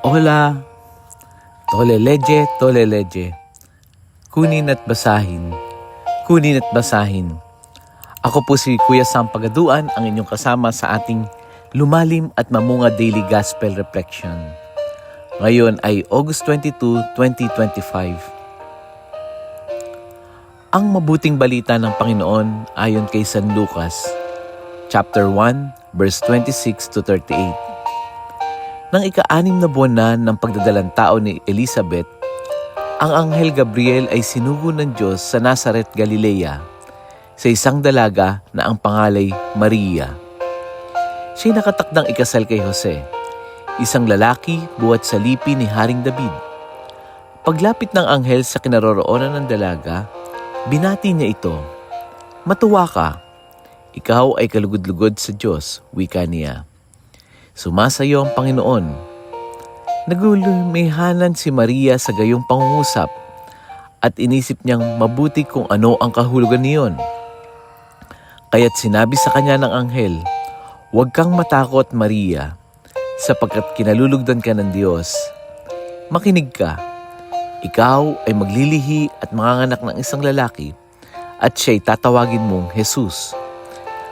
Hola, tole leje. Kunin at basahin, kunin at basahin. Ako po si Kuya Sam Pagaduan, ang inyong kasama sa ating lumalim at mamunga daily gospel reflection. Ngayon ay August 22, 2025. Ang mabuting balita ng Panginoon ayon kay San Lucas, chapter 1, verse 26 to 38. Nang ika-6 na buwan na ng pagdadalang tao ni Elizabeth, ang Anghel Gabriel ay sinugo ng Diyos sa Nazaret, Galilea, sa isang dalaga na ang pangalay Maria. Siya'y nakatakdang ikasal kay Jose, isang lalaki buhat sa lipi ni Haring David. Paglapit ng anghel sa kinaroroonan ng dalaga, binati niya ito, "Matuwa ka, ikaw ay kalugod-lugod sa Diyos," wika niya. Sumasayo ang Panginoon. Nagulumihanan si Maria sa gayong pangungusap at inisip niyang mabuti kung ano ang kahulugan niyon. Kaya't sinabi sa kanya ng anghel, "Huwag kang matakot, Maria, sapagkat kinalulugdan ka ng Diyos. Makinig ka, ikaw ay maglilihi at manganganak ng isang lalaki at siya'y tatawagin mong Jesus.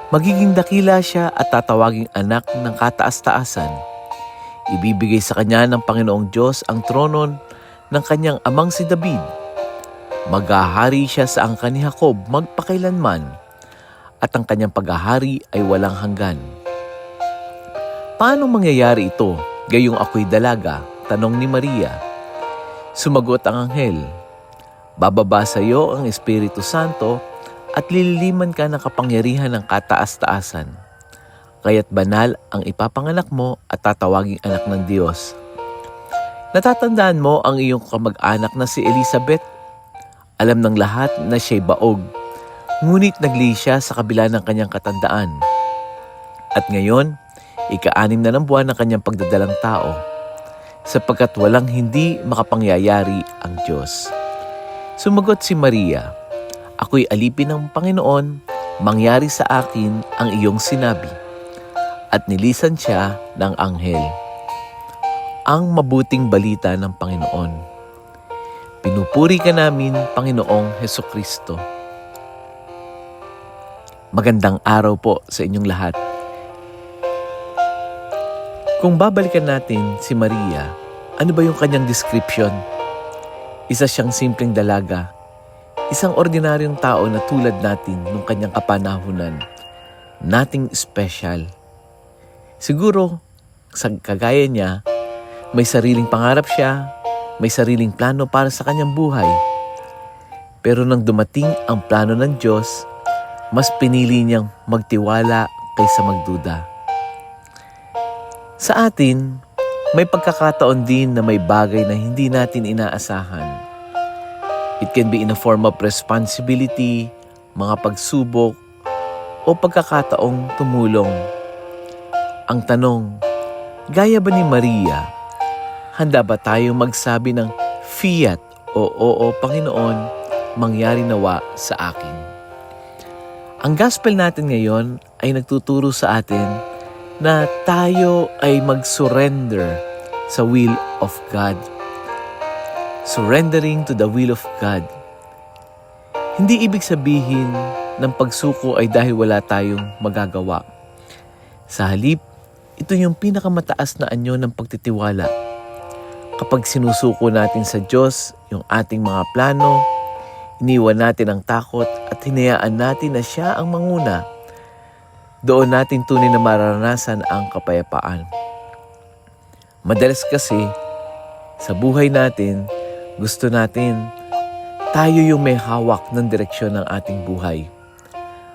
Magiging dakila siya at tatawaging anak ng kataas-taasan. Ibibigay sa kanya ng Panginoong Diyos ang trono ng kanyang amang si David. Maghahari siya sa angkan ni Jacob magpakailanman, at ang kanyang paghahari ay walang hanggan." "Paano mangyayari ito, gayong ako'y dalaga?" tanong ni Maria. Sumagot ang anghel, "Bababa sa iyo ang Espiritu Santo at lililiman ka ng kapangyarihan ng kataas-taasan. Kaya't banal ang ipapanganak mo at tatawaging anak ng Diyos. Natatandaan mo ang iyong kamag-anak na si Elizabeth? Alam ng lahat na siya'y baog, ngunit nagli siya sa kabila ng kanyang katandaan. At ngayon, ika-6 na ng buwan ng kanyang pagdadalang tao, sapagkat walang hindi makapangyayari ang Diyos." Sumagot si Maria, "Ako'y alipin ng Panginoon, mangyari sa akin ang iyong sinabi." At nilisan siya ng anghel. Ang mabuting balita ng Panginoon. Pinupuri ka namin, Panginoong Hesukristo. Magandang araw po sa inyong lahat. Kung babalikan natin si Maria, ano ba yung kanyang description? Isa siyang simpleng dalaga, isang ordinaryong tao na tulad natin nung kanyang kapanahunan. Nothing special. Siguro, sa kagaya niya, may sariling pangarap siya, may sariling plano para sa kanyang buhay. Pero nang dumating ang plano ng Diyos, mas pinili niyang magtiwala kaysa magduda. Sa atin, may pagkakataon din na may bagay na hindi natin inaasahan. It can be in a form of responsibility, mga pagsubok, o pagkakataong tumulong. Ang tanong, gaya ba ni Maria, handa ba tayo magsabi ng fiat o oo, Panginoon, mangyari nawa sa akin? Ang gospel natin ngayon ay nagtuturo sa atin na tayo ay mag-surrender sa will of God. Surrendering to the will of God. Hindi ibig sabihin ng pagsuko ay dahil wala tayong magagawa. Sa halip, ito yung pinakamataas na anyo ng pagtitiwala. Kapag sinusuko natin sa Diyos yung ating mga plano, iniwan natin ang takot at hinayaan natin na siya ang manguna, doon natin tunay na mararanasan ang kapayapaan. Madalas kasi, sa buhay natin, gusto natin tayo yung may hawak ng direksyon ng ating buhay.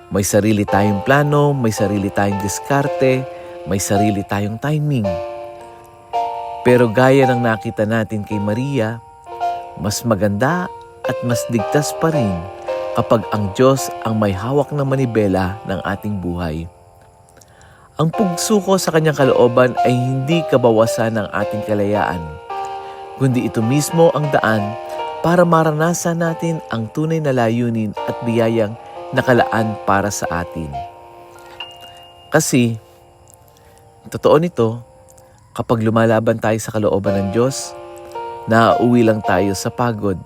May sarili tayong plano, may sarili tayong diskarte, may sarili tayong timing. Pero gaya ng nakita natin kay Maria, mas maganda at mas ligtas pa rin kapag ang Diyos ang may hawak ng manibela ng ating buhay. Ang pagsuko sa kanyang kalooban ay hindi kabawasan ng ating kalayaan, kundi ito mismo ang daan para maranasan natin ang tunay na layunin at biyayang nakalaan para sa atin. Kasi, totoo nito, Kapag lumalaban tayo sa kalooban ng Diyos, nauuwi lang tayo sa pagod,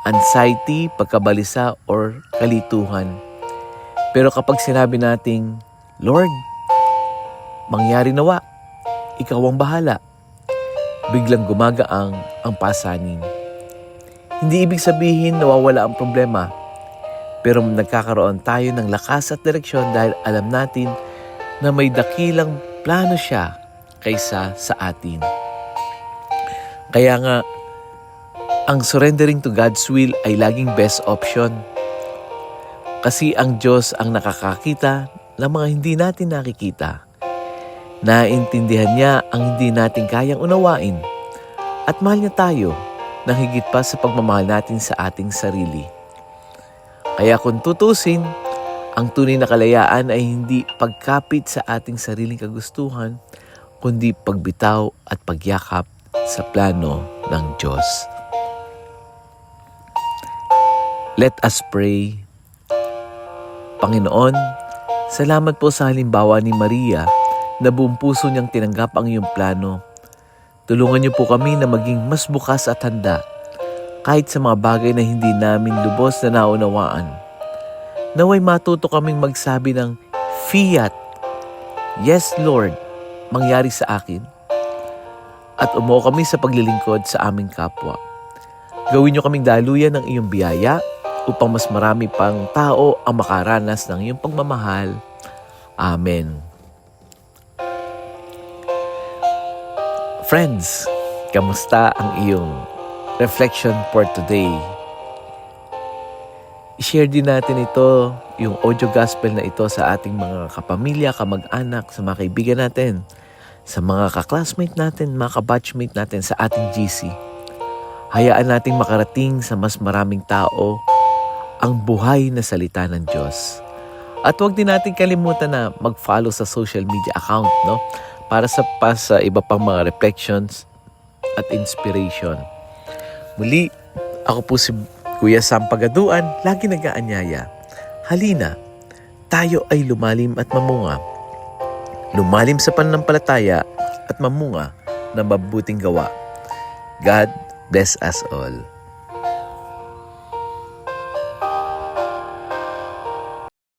anxiety, pagkabalisa, or kalituhan. Pero kapag sinabi nating, Lord, mangyari nawa, ikaw ang bahala, biglang gumagaang ang pasanin. Hindi ibig sabihin nawawala ang problema, pero nagkakaroon tayo ng lakas at direksyon dahil alam natin na may dakilang plano siya kaysa sa atin. Kaya nga, ang surrendering to God's will ay laging best option. Kasi ang Diyos ang nakakakita ng mga hindi natin nakikita. Naintindihan niya ang hindi natin kayang unawain. At mahal niya tayo nang higit pa sa pagmamahal natin sa ating sarili. Kaya kung tutusin, ang tunay na kalayaan ay hindi pagkapit sa ating sariling kagustuhan, kundi pagbitaw at pagyakap sa plano ng Diyos. Let us pray. Panginoon, salamat po sa halimbawa ni Maria na buong puso niyang tinanggap ang iyong plano. Tulungan niyo po kami na maging mas bukas at handa kahit sa mga bagay na hindi namin lubos na naunawaan. Naway matuto kaming magsabi ng Fiat, Yes Lord, mangyari sa akin. At umuo kami sa paglilingkod sa aming kapwa. Gawin niyo kaming daluyan ng iyong biyaya upang mas marami pang tao ang makaranas ng iyong pagmamahal. Amen. Friends, kamusta ang iyong reflection for today? I-share din natin ito, yung audio gospel na ito sa ating mga kapamilya, kamag-anak, sa mga kaibigan natin, sa mga ka-classmate natin, mga ka-batchmate natin sa ating GC. Hayaan nating makarating sa mas maraming tao ang buhay na salita ng Diyos. At huwag din natin kalimutan na mag-follow sa social media account, no? Para sa iba pang mga reflections at inspiration. Muli, ako po si Kuya Sam Pagaduan, lagi nag-aanyaya. Halina, tayo ay lumalim at mamunga. Lumalim sa pananampalataya at mamunga ng mabuting gawa. God bless us all.